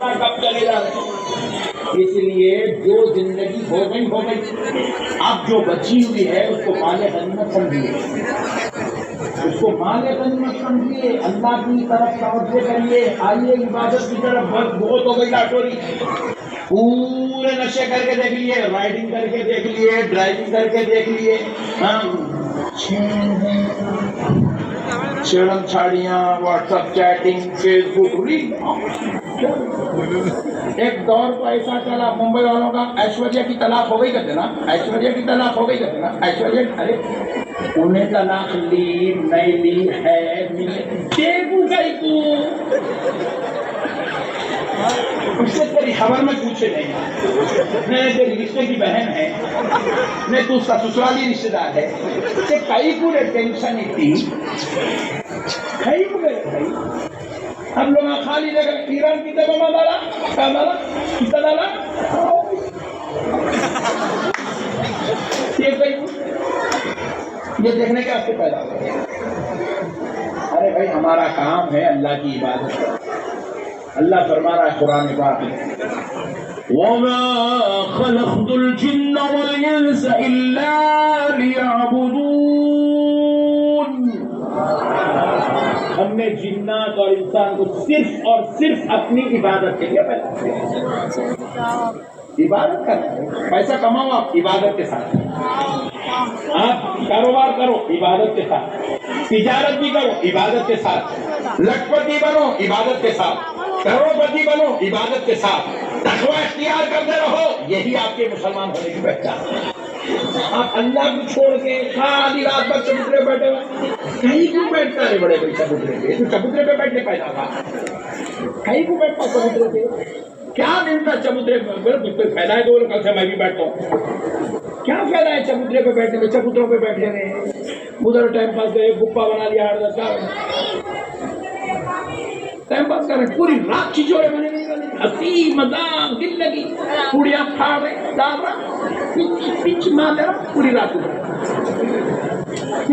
کب چلے جا رہے ہیں؟ اس لیے جو زندگی ہو گئی اب جو بچی ہوئی ہے اس کو مال غنیمت سمجھیے، اس کو مال غنیمت سمجھیے، اللہ کی طرف توجہ کریے، آئیے عبادت کی طرف، بہت ہو گئی لاٹوری، پورے نشے کر کے دیکھ لیے، رائڈنگ کر کے دیکھ لیے، ڈرائیونگ کر کے دیکھ لیے، چھیڑم چھاڑیاں، واٹس ایپ چیٹنگ، فیس بک، ایک دور تو ایسا چلا ممبئی والوں کا، ایشوریا کی طلاق ہو گئی کہتے نا، ایشوریا کی طلاق ہو گئی کہتے نا، ایشوریا ارے انہیں طلاق لی نہیں لی ہے دیکھو گئی کو اس سے تیری خبر میں پوچھے نہیں، میں تیری رشتے کی بہن ہے، میں تو اس کا سسرالی رشتے دار ہے، کہ کئی پورے ٹینشن تھی، کئی پورے بھائی ہم لوگ خالی جگہ ایران کی طرف ڈالا، کیا ڈالا، کتنا ڈالا، یہ دیکھنے کے واسطے پیدا ہوا۔ ارے بھائی ہمارا کام ہے اللہ کی عبادت، اللہ فرما رہا ہے قرآن پاک میں وَمَا خَلَقْتُ الْجِنَّ وَالْإِنسَ إِلَّا لِيَعْبُدُونَ، ہم نے جنات اور انسان کو صرف اور صرف اپنی عبادت کے لیے پیدا کیا، عبادت کرنا، پیسہ کماؤ آپ عبادت کے ساتھ، آپ کاروبار کرو عبادت کے ساتھ، تجارت بھی کرو عبادت کے ساتھ، لکھپتی بنو عبادت کے ساتھ، کروڑپتی بنو عبادت کے ساتھ، تقوی اختیار کرتے رہو، یہی آپ کے مسلمان ہونے کی پہچان ہے۔ آپ اللہ کو چھوڑ کے خالی رات بھر چبوترے بیٹھے ہوئے، کہیں کو بیٹھتا ہے بڑے بڑے چبوترے پہ، تو چبوترے پہ بیٹھنے پیدا تھا، کہیں کو بیٹھتا چبوترے پہ، کیا ملتا چبوترے پہ، پھیلائے دو کل سے میں بھی بیٹھتا ہوں، کیا فائدہ ہے چبوترے پہ بیٹھنے میں، چبوتروں پہ بیٹھے رہے، ادھر ٹائم پاس گئے، گپا بنا لیا، ٹائم پاس کر رہے، پوری رات چیزوں بنے ہنسی مذاق دل لگی، پوڑیاں پھاڑ رہے، ڈال رہا، پچ مار رہا، پوری رات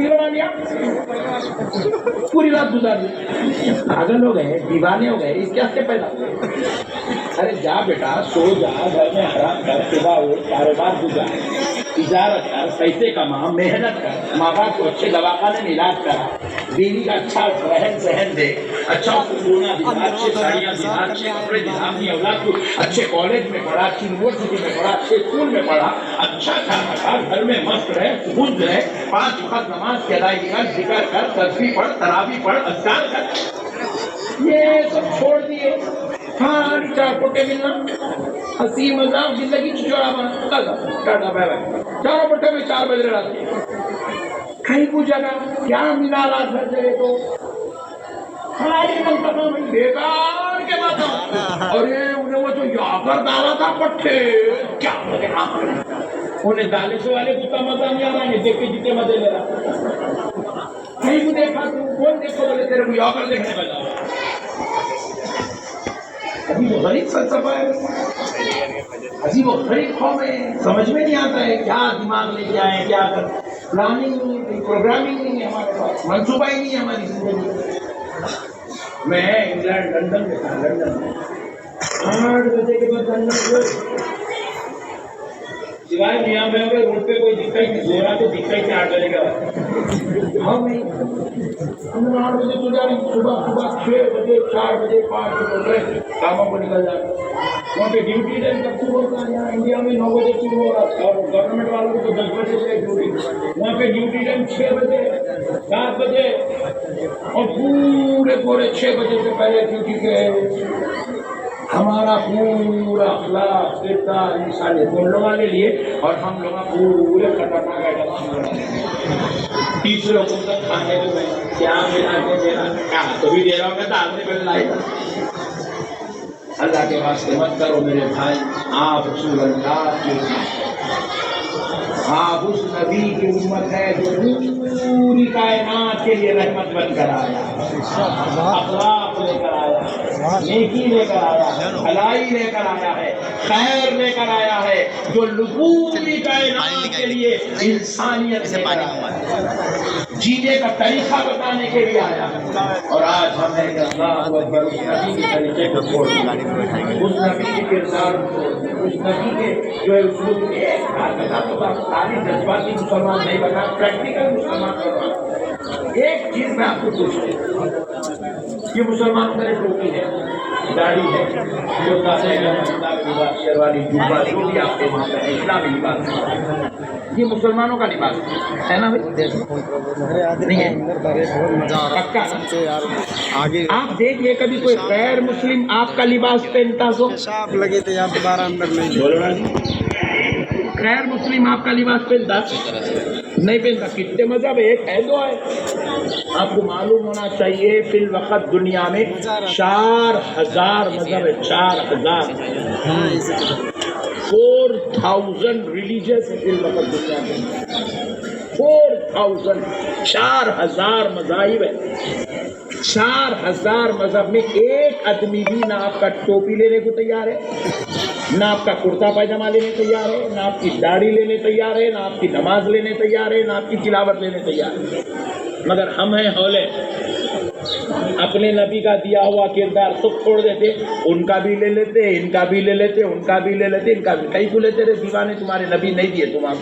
بنا لیا، پوری رات گزار دی، پاگل ہو گئے، دیوانے ہو گئے، اس کے ہاستے پیدا ہو گئے۔ ارے جا بیٹا سو جا، گھر میں آرام کر، صبح ہو، کاروبار گزار، تجارت کر، پیسے کما، محنت کر، ماں باپ کو اچھے دواخانے میں علاج کرا، بیوی کا اچھا رہن سہن دے، اچھا سونا دلا، اچھے ساڑیاں دلا، اچھے کپڑے دلا، اپنی اولاد کو اچھے کالج میں پڑھا، اچھی یونیورسٹی میں پڑھا، اچھے اسکول میں پڑھا، اچھا کھانا کھا، گھر میں مست رہے، خوش رہے، 5 وقت نماز کی ادائیگی کر، ذکر کر، تسبیح پڑھ، تراویح پڑھ، اذکار کر، یہ سب چھوڑ دیے، ہاں چار پٹے ملنا، ہنسی مذاق، زندگی چچوڑا بنا، ٹاٹا بائے بائے، چاروں پٹے میں 4 بجے رات کے، کہیں کو جگہ کیا ملا رات بھر جگہ کو، بیکار کے بات، ارے انہیں وہ جو یاگر ڈالا تھا پٹھے، کیا مزے، انہیں ڈالے سے والے کو کا مزہ نہیں آ رہا ہے، دیکھ کے جتنے مزے لے رہا، کہیں کو دیکھا تو کون دیکھو بولے تیرے کو یاگر دیکھنے کا جاؤ، عجیب و غریب فلسفہ ہے، عجیب و غریب قوم ہے، سمجھ میں نہیں آتا ہے کیا دماغ لے کے آئے، کیا کر، پلاننگ نہیں ہے، پروگرامنگ نہیں ہے ہمارے پاس، منصوبہ ہی نہیں ہے ہماری زندگی۔ میں انگلینڈ لندن میں تھا، لندن میں 8 بجے کے بعد لندن ہوئے، سوائے میاں میں ہوئے روڈ پہ کوئی دکھائی نہیں، زورا تو دکھائی تھے 8 بجے کے بعد، ہم نہیں، ہم 8 بجے تو جا رہے، صبح 6 بجے 4 بجے 5 بجے اٹھ رہے، کاموں کو نکل جاتے، وہاں پہ ڈیوٹی ٹائم کب شروع ہوتا ہے، یہاں انڈیا میں 9 بجے شروع ہو رہا تھا، اور گورنمنٹ والوں کو تو 10 بجے سے ڈیوٹی، وہاں پہ ڈیوٹی ٹائم 6 بجے 7 بجے، اور پورے 6 بجے سے پہلے ڈیوٹی کے ہمارا پورا اخلاق کردار انسانیت ان لوگوں نے لیے، اور ہم لوگ پورے خطرناک آئٹم تیسرے حکم تک کھانے کو میں کیا ملا کے دے رہا، کیا تو بھی دے رہا ہوں، تو آدمی پہلے لائے گا۔ اللہ کے واسطے مت کرو میرے بھائی، آپ رسول اللہ کی، آپ اس نبی کی امت ہے جو پوری کائنات کے لیے رحمت بن کر آیا، اخلاق لے کر آیا، نیکی لے کر آیا، بھلائی لے کر آیا ہے، خیر لے کر آیا ہے، جو پوری کائنات کے لیے انسانیت لے کر آیا ہے، جینے کا طریقہ بتانے کے لیے آیا ہے۔ اور آج ہمیں اللہ اکبر اس نبی کے طریقے کو چھوڑ دیا، اس نبی کے کردار کو، اس نبی کے جو ہے اسلوب ایک تعلیم جذباتی مسلمان نہیں بنا، پریکٹیکل مسلمان بنا۔ ایک چیز میں آپ کو پوچھتا ہوں، یہ مسلمانوں کا ٹوپی ہے، داڑھی ہے، جو کہتے ہیں لباس، شیروانی، جوبا، جو بھی آپ کے وہاں پہ ہے، اسلامی لباس، یہ مسلمانوں کا لباس ہے نا بھائی؟ نہیں ہے پکا نا؟ آپ دیکھیے کبھی کوئی غیر مسلم آپ کا لباس پہنتا تو لگے تھے یہاں دوبارہ اندر نہیں بولو نا جی، غیر مسلم آپ کا لباس پہنتا نہیں پہنتا؟ کتنے مذہب ایک ہے دو ہے؟ آپ کو معلوم ہونا چاہیے فی الوقت دنیا میں 4000 مذہب ہے، 4000 4000 ریلیجنس فی الوقت دنیا میں، 4000 4000 مذاہب ہے۔ 4000 مذہب میں ایک آدمی بھی نہ آپ کا ٹوپی لینے کو تیار ہے، نہ آپ کا کرتا پائجامہ لینے تیار ہے، نہ آپ کی داڑھی لینے تیار ہے، نہ آپ کی نماز لینے تیار ہے، نہ آپ کی تلاوت لینے تیار ہے۔ مگر ہم ہیں ہولے، اپنے نبی کا دیا ہوا کردار سب چھوڑ دیتے، ان کا بھی لے لیتے، ان کا بھی لے لیتے، ان کا بھی لے لیتے، ان کا بھی، کئی کو لیتے رہے دیوانے، تمہارے نبی نہیں دیے تم آپ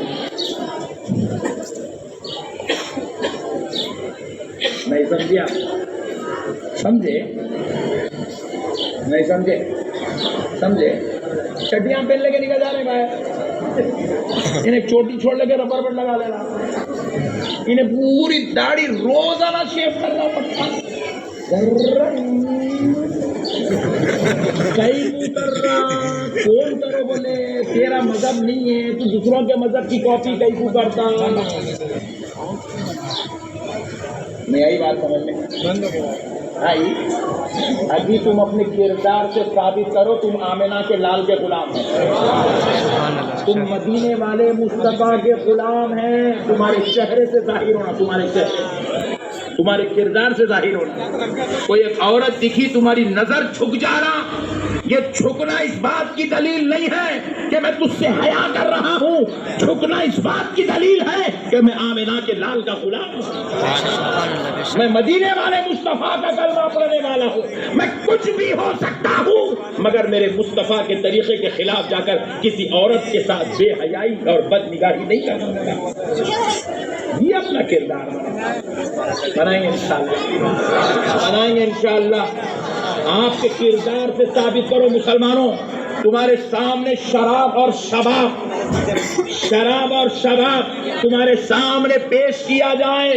نہیں سمجھے؟ آپ سمجھے نہیں سمجھے؟ سمجھے؟ چڈیاں پہن لے کے نکل جا رہے باہر، انہیں چوٹی چھوڑ لے کے ربر بینڈ لگا لینا، انہیں پوری داڑھی روزانہ شیو کرنا پڑتا، کئی کر رہا کون کرو بولے تیرا مذہب نہیں ہے، تو دوسروں کے مذہب کی کاپی کئی کو کرتا۔ نہیں آئی بات سمجھ میں؟ آئی؟ ابھی تم اپنے کردار سے ثابت کرو تم آمنہ کے لال کے غلام ہیں، تم مدینے والے مصطفیٰ کے غلام ہیں۔ تمہارے چہرے سے ظاہر ہونا، تمہارے چہرے، تمہارے کردار سے ظاہر ہونا۔ کوئی ایک عورت دکھی تمہاری نظر جھک جانا، یہ جھکنا اس بات کی دلیل نہیں ہے کہ میں تجھ سے حیا کر رہا ہوں، جھکنا اس بات کی دلیل ہے کہ میں آمنہ کے لال کا غلام ہوں، میں مدینے والے مصطفیٰ کا کلمہ پڑھنے والا ہوں، میں کچھ بھی ہو سکتا ہوں مگر میرے مصطفیٰ کے طریقے کے خلاف جا کر کسی عورت کے ساتھ بے حیائی اور بد نگاہی نہیں کر سکتا۔ یہ اپنا کردار بنائیں گے انشاءاللہ، بنائیں گے انشاءاللہ۔ آپ کے کردار سے ثابت کرو مسلمانوں، تمہارے سامنے شراب اور شباب تمہارے سامنے پیش کیا جائے،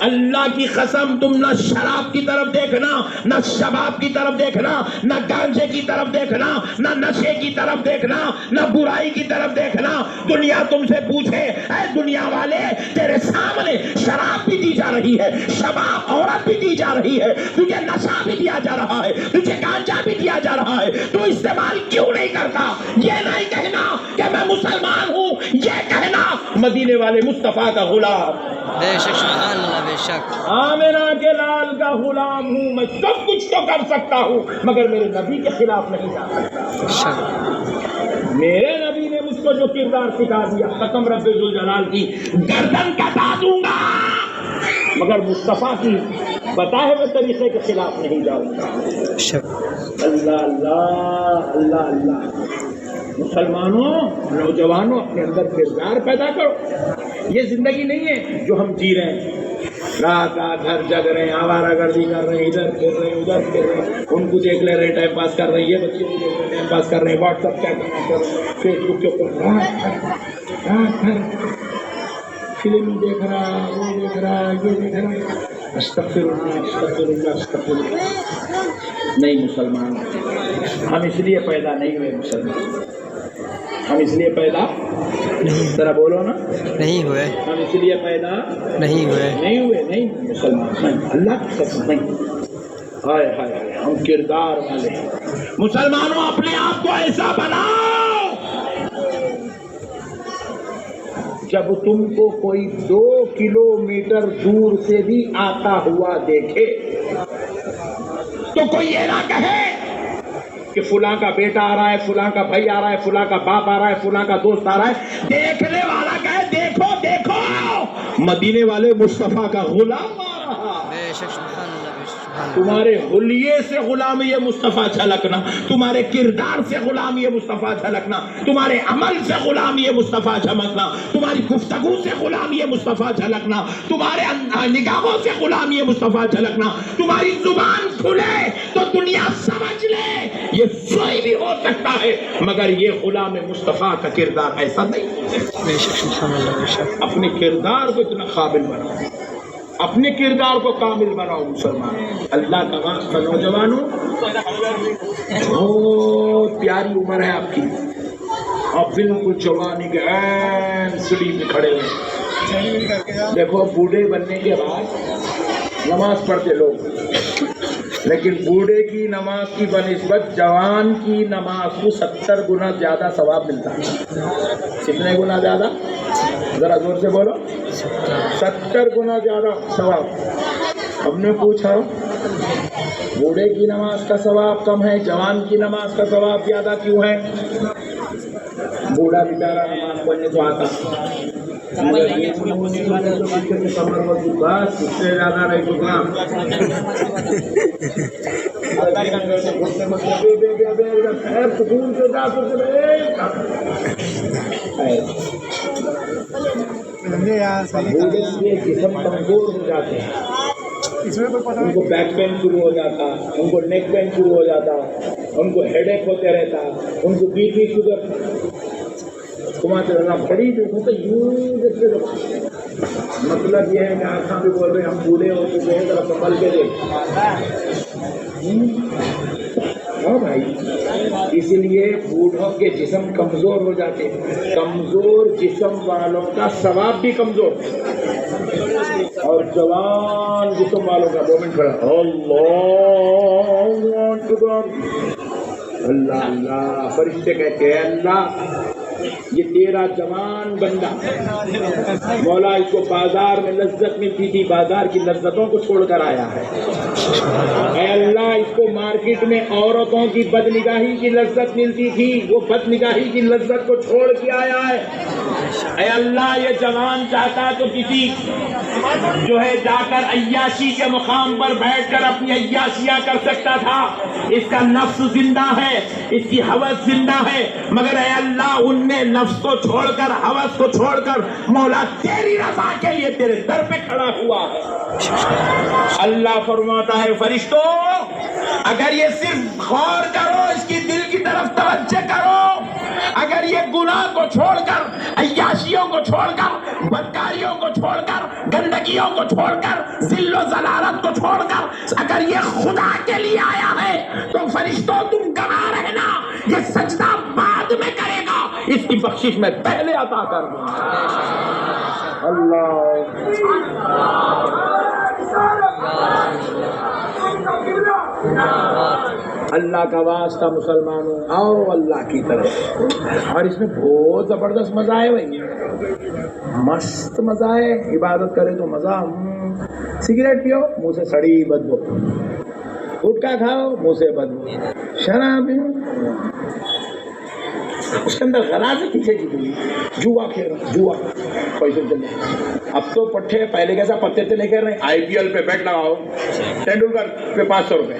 اللہ کی قسم تم نہ شراب کی طرف دیکھنا، نہ شباب کی طرف دیکھنا، نہ گانجے کی طرف دیکھنا، نہ نشے کی طرف دیکھنا، نہ برائی کی طرف دیکھنا۔ دنیا تم سے پوچھے اے دنیا والے، تیرے سامنے شراب بھی دی جا رہی ہے، شباب عورت بھی دی جا رہی ہے، تجھے نشہ بھی دیا جا رہا ہے، تجھے گانجا بھی دیا جا رہا ہے، تو استعمال کیوں نہیں کرتا؟ یہ نہیں کہنا کہ میں مسلمان ہوں، یہ کہنا مدینے والے مصطفیٰ کا غلام، بے شک سبحان اللہ، بے شک آمنہ کے لال کا غلام ہوں۔ میں سب کچھ تو کر سکتا ہوں مگر میرے نبی کے خلاف نہیں جا سکتا۔ میرے نبی نے مجھ کو جو کردار سکھا دیا، قسم رب ذوالجلال کی، گردن کٹا دوں گا مگر مصطفیٰ کی بتائے ہوئے طریقے کے خلاف نہیں جاؤں گا۔ اللہ اللہ اللہ اللہ۔ مسلمانوں، نوجوانوں، اپنے اندر کردار پیدا کرو۔ یہ زندگی نہیں ہے جو ہم جی رہے ہیں، رات رات گھر جگ رہے ہیں، آوارہ گردی کر رہے ہیں، ادھر پھر رہے ہیں ادھر پھر رہے ہیں، ان کو دیکھ لے رہے ہیں ٹائم پاس کر رہے ہیں، یہ بچے کو دیکھ رہے ٹائم پاس کر رہے ہیں، واٹس ایپ چیک کر رہے ہیں، فیس بک کے اوپر رات بھر فلم دیکھ رہا، وہ دیکھ رہا، یہ دیکھ رہا۔ استغفر اللہ استغفر اللہ استغفر اللہ۔ نہیں مسلمان، ہم اس لیے پیدا نہیں ہوئے مسلمان، ہم اس لیے پیدا نہیں، ذرا بولو نا، نہیں ہوئے، ہم اس لیے پیدا نہیں ہوئے، نہیں مسلمان، نہیں اللہ کی قسم نہیں۔ ہائے ہائے ہائے، ہم کردار والے ہیں مسلمانوں، اپنے آپ کو ایسا بناؤ جب تم کو کوئی 2 کلومیٹر دور سے بھی آتا ہوا دیکھے تو کوئی یہ نہ کہے کہ فلاں کا بیٹا آ رہا ہے، فلاں کا بھائی آ رہا ہے، فلاں کا باپ آ رہا ہے، فلاں کا دوست آ رہا ہے، دیکھنے والا کہے دیکھو دیکھو مدینے والے مصطفیٰ کا غلام آ رہا۔ بے شک سبحان اللہ، بے شک سبحان اللہ۔ تمہارے حلیے سے غلامی مصطفیٰ جھلکنا، تمہارے کردار سے غلامی مصطفیٰ جھلکنا، تمہارے عمل سے غلامی مصطفیٰ جھلکنا، تمہاری گفتگو سے غلامی مصطفیٰ جھلکنا، تمہارے نگاہوں سے غلامی مصطفیٰ جھلکنا، تمہاری زبان کھلے تو دنیا سمجھ لے یہ کوئی بھی ہو سکتا ہے، مگر یہ غلام مصطفیٰ کا کردار ایسا نہیں۔ بے شک سبحان اللہ، بے شک۔ اپنے کردار کو اتنا قابل بناؤ، اپنے کردار کو کامل بناؤ مسلمان۔ اللہ کا واسطہ نوجوانوں، بہت پیاری عمر ہے آپ کی، آپ بالکل جوانی کے عین سڑی پہ کھڑے ہوئے۔ دیکھو بوڑھے بننے کے بعد نماز پڑھتے لوگ، لیکن بوڑھے کی نماز کی بنسبت جوان کی نماز کو 70 گنا زیادہ ثواب ملتا ہے۔ کتنے گنا زیادہ؟ ذرا زور سے بولو۔ 70 گنا زیادہ ثواب۔ ہم نے پوچھا بوڑھے کی نماز کا ثواب کم ہے، جوان کی نماز کا ثواب زیادہ کیوں ہے؟ بوڑھا بیچارہ نماز پڑھنے تو آتا، بس اس سے زیادہ نہیں چکنا۔ سکون سے جا جسم کمزور ہو جاتے ہیں، ان کو بیک پین شروع ہو جاتا، ان کو نیک پین شروع ہو جاتا، ان کو ہیڈ ایک ہوتے رہتا، ان کو بی پی شوگر کماتے رہنا بڑی دیکھو تو یوں دیکھتے رہو۔ مطلب یہ ہے کہ آسان بھی بول رہے ہیں ہم بوڑھے ہو چکے ہیں، ذرا سنبھل کے دیکھ۔ ہاں بھائی، اسی لیے بوڑھوں کے جسم کمزور ہو جاتے ہیں، کمزور جسم والوں کا ثواب بھی کمزور، اور جوان جسم والوں کا مومنٹ کھڑا اللہ اللہ اللہ، فرشتے کہتے ہیں اللہ یہ تیرا جوان بندہ، مولا اس کو بازار میں لذت ملتی تھی، بازار کی لذتوں کو چھوڑ کر آیا ہے۔ اے اللہ اس کو مارکیٹ میں عورتوں کی بدنگاہی کی لذت ملتی تھی، وہ بدنگاہی کی لذت کو چھوڑ کے آیا ہے۔ اے اللہ یہ جوان چاہتا تو کسی جو ہے جا کر عیاشی کے مقام پر بیٹھ کر اپنی عیاشیاں کر سکتا تھا، اس کا نفس زندہ ہے، اس کی ہوس زندہ ہے، مگر اے اللہ ان نے نفس کو چھوڑ کر، ہوس کو چھوڑ کر مولا تیری رضا کے لیے تیرے در پہ کھڑا ہوا ہے۔ اللہ فرماتا ہے فرشتوں اگر یہ صرف غور کرو، اس کی دل کی طرف توجہ کرو، اگر یہ گناہ کو چھوڑ کر، عیاشیوں کو چھوڑ کر، بدکاریوں کو چھوڑ کر، گندگیوں کو چھوڑ کر، ذل و ذلالت کو چھوڑ کر اگر یہ خدا کے لیے آیا ہے تو فرشتوں تم گواہ رہنا، یہ سجدہ بعد میں کرے گا، اس کی بخشش میں پہلے عطا کر دوں گا۔ اللہ اللہ کا واسطہ مسلمانوں آؤ اللہ کی طرف، اور اس میں بہت زبردست مزہ ہے بھائی، مست مزہ ہے، عبادت کرے تو مزہ، سگریٹ پیو منہ سے سڑی بدبو، گٹکا کھاؤ منہ سے بدبو، شراب پیو اس کے اندر غراض پیچھے کی ہوئی، جوا کھیل رہا، جوا پیسے چلے۔ اب تو پٹھے پہلے کیسا پتے تھے نہیں کر رہے، آئی پی ایل پہ بیٹ لگاؤ، تینڈولکر پہ 500 روپے،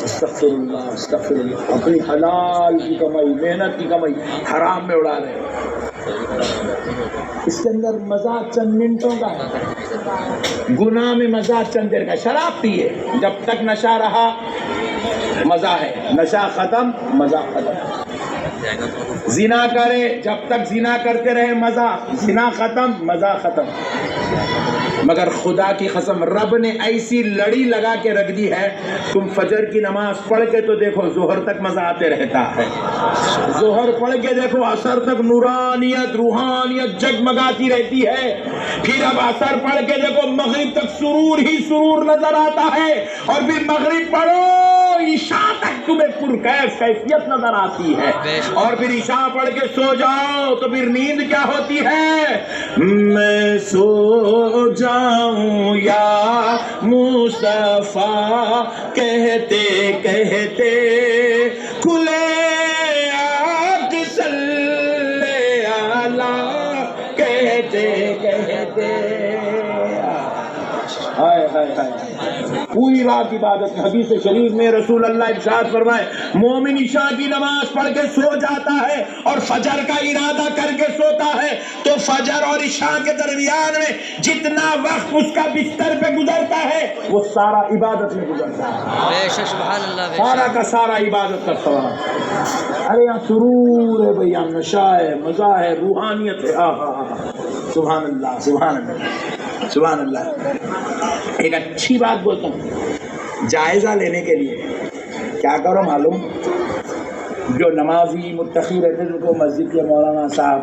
استغفر اللہ استغفر اللہ، اپنی حلال کی کمائی، محنت کی کمائی حرام میں اڑا رہے ہیں۔ اس کے اندر مزہ چند منٹوں کا ہے، گناہ میں مزہ چند دیر کا۔ شراب پیے جب تک نشہ رہا مزہ ہے، نشہ ختم مزہ ختم۔ زنا کرے جب تک زنا کرتے رہے مزہ، زنا ختم مزہ ختم۔ مگر خدا کی قسم رب نے ایسی لڑی لگا کے رکھ دی ہے، تم فجر کی نماز پڑھ کے تو دیکھو ظہر تک مزہ آتے رہتا ہے، ظہر پڑھ کے دیکھو عصر تک نورانیت روحانیت جگمگاتی رہتی ہے، پھر اب عصر پڑھ کے دیکھو مغرب تک سرور ہی سرور نظر آتا ہے، اور پھر مغرب پڑھو عشاء تک تمہیں پرکیف کیفیت نظر آتی ہے، اور پھر عشاء پڑھ کے سو جاؤ تو پھر نیند کیا ہوتی ہے؟ میں سو جاؤں یا مصطفیٰ کہتے کہتے کھلے آنکھ صلی اللہ کہتے کہتے ہائے ہائے ہائے پوری رات عبادت۔ حدیث شریف میں رسول اللہ ارشاد فرمائے مومن عشاء کی نماز پڑھ کے سو جاتا ہے اور فجر کا ارادہ کر کے سوتا ہے تو فجر اور عشاء کے درمیان میں جتنا وقت اس کا بستر پہ گزرتا ہے وہ سارا عبادت میں گزرتا ہے، بے شک سبحان اللہ، بے سارا شک کا سارا عبادت کا ثواب۔ ارے یہاں سرور ہے بھائی، یہاں نشہ ہے، مزہ ہے، روحانیت ہے، سبحان اللہ سبحان اللہ سبحان اللہ۔ ایک اچھی بات بولتا ہوں، جائزہ لینے کے لیے کیا کرو معلوم؟ جو نمازی متقی رہتے ہیں ان کو مسجد کے مولانا صاحب